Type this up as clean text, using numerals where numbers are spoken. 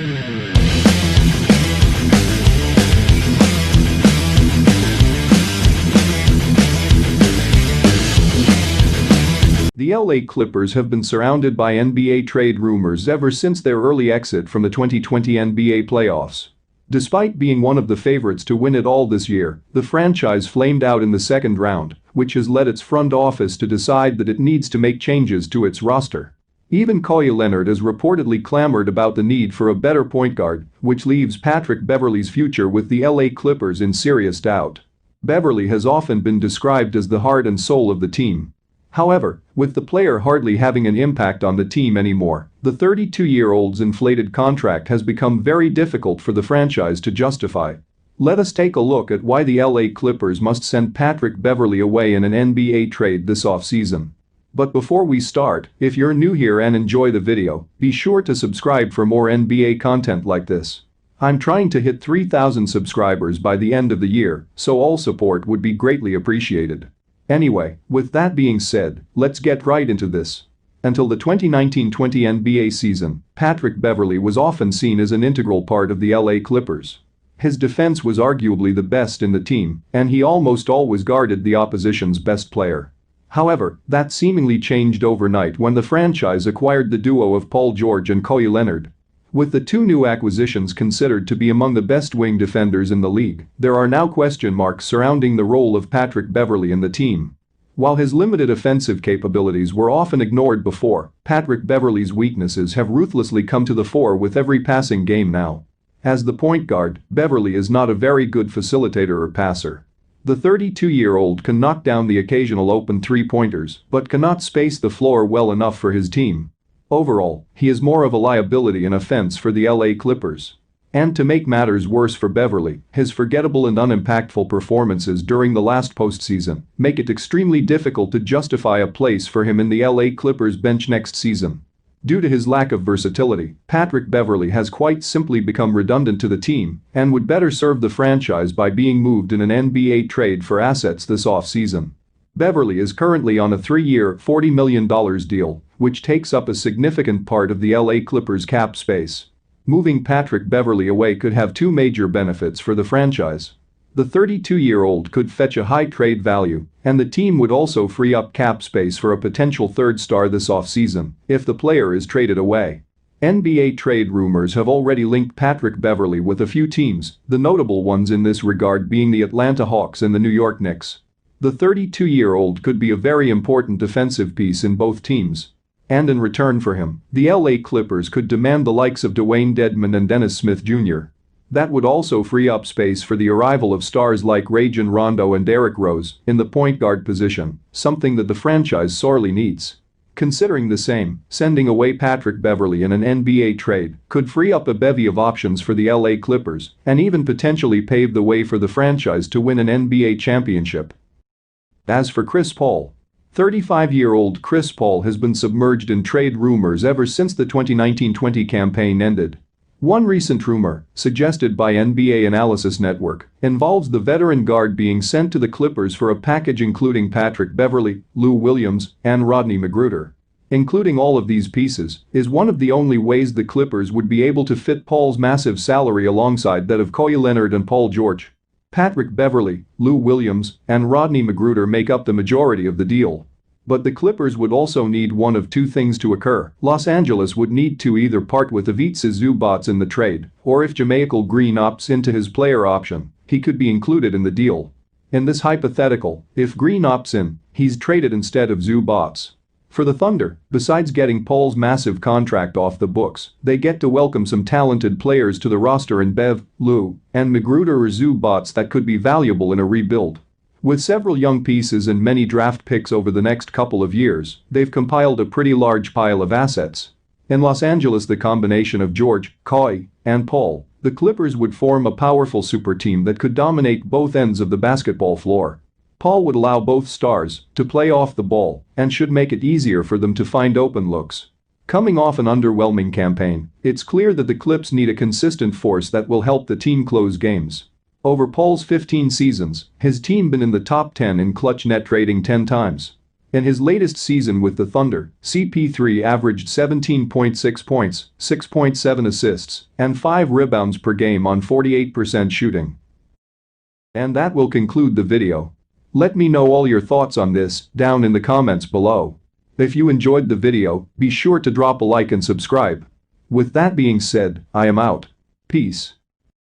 The LA Clippers have been surrounded by NBA trade rumors ever since their early exit from the 2020 NBA playoffs. Despite being one of the favorites to win it all this year, the franchise flamed out in the second round, which has led its front office to decide that it needs to make changes to its roster. Even Kawhi Leonard has reportedly clamored about the need for a better point guard, which leaves Patrick Beverley's future with the LA Clippers in serious doubt. Beverley has often been described as the heart and soul of the team. However, with the player hardly having an impact on the team anymore, the 32-year-old's inflated contract has become very difficult for the franchise to justify. Let us take a look at why the LA Clippers must send Patrick Beverley away in an NBA trade this offseason. But before we start, if you're new here and enjoy the video, be sure to subscribe for more NBA content like this. I'm trying to hit 3,000 subscribers by the end of the year, so all support would be greatly appreciated. Anyway, with that being said, let's get right into this. Until the 2019-20 NBA season, Patrick Beverley was often seen as an integral part of the LA Clippers. His defense was arguably the best in the team, and he almost always guarded the opposition's best player. However, that seemingly changed overnight when the franchise acquired the duo of Paul George and Kawhi Leonard. With the two new acquisitions considered to be among the best wing defenders in the league, there are now question marks surrounding the role of Patrick Beverley in the team. While his limited offensive capabilities were often ignored before, Patrick Beverley's weaknesses have ruthlessly come to the fore with every passing game now. As the point guard, Beverley is not a very good facilitator or passer. The 32-year-old can knock down the occasional open three-pointers but cannot space the floor well enough for his team. Overall, he is more of a liability in offense for the LA Clippers. And to make matters worse for Beverley, his forgettable and unimpactful performances during the last postseason make it extremely difficult to justify a place for him in the LA Clippers bench next season. Due to his lack of versatility, Patrick Beverley has quite simply become redundant to the team and would better serve the franchise by being moved in an NBA trade for assets this offseason. Beverley is currently on a 3-year, $40 million deal, which takes up a significant part of the LA Clippers cap space. Moving Patrick Beverley away could have two major benefits for the franchise. The 32-year-old could fetch a high trade value, and the team would also free up cap space for a potential third star this offseason if the player is traded away. NBA trade rumors have already linked Patrick Beverley with a few teams, the notable ones in this regard being the Atlanta Hawks and the New York Knicks. The 32-year-old could be a very important defensive piece in both teams. And in return for him, the LA Clippers could demand the likes of Dwayne Dedmon and Dennis Smith Jr. That would also free up space for the arrival of stars like Rajon Rondo and Derrick Rose in the point guard position, something that the franchise sorely needs. Considering the same, sending away Patrick Beverley in an NBA trade could free up a bevy of options for the LA Clippers and even potentially pave the way for the franchise to win an NBA championship. As for Chris Paul, 35-year-old Chris Paul has been submerged in trade rumors ever since the 2019-20 campaign ended. One recent rumor, suggested by NBA Analysis Network, involves the veteran guard being sent to the Clippers for a package including Patrick Beverley, Lou Williams, and Rodney McGruder. Including all of these pieces is one of the only ways the Clippers would be able to fit Paul's massive salary alongside that of Kawhi Leonard and Paul George. Patrick Beverley, Lou Williams, and Rodney McGruder make up the majority of the deal. But the Clippers would also need one of two things to occur. Los Angeles would need to either part with Ivica Zubac in the trade, or if JaMychal Green opts into his player option, he could be included in the deal. In this hypothetical, if Green opts in, he's traded instead of Zubac. For the Thunder, besides getting Paul's massive contract off the books, they get to welcome some talented players to the roster in Bev, Lou, and McGruder or Zubac that could be valuable in a rebuild. With several young pieces and many draft picks over the next couple of years, they've compiled a pretty large pile of assets. In Los Angeles, the combination of George, Kawhi, and Paul, the Clippers would form a powerful super team that could dominate both ends of the basketball floor. Paul would allow both stars to play off the ball and should make it easier for them to find open looks. Coming off an underwhelming campaign, it's clear that the Clips need a consistent force that will help the team close games. Over Paul's 15 seasons, his team been in the top 10 in clutch net rating 10 times. In his latest season with the Thunder, CP3 averaged 17.6 points, 6.7 assists, and 5 rebounds per game on 48% shooting. And that will conclude the video. Let me know all your thoughts on this down in the comments below. If you enjoyed the video, be sure to drop a like and subscribe. With that being said, I am out. Peace.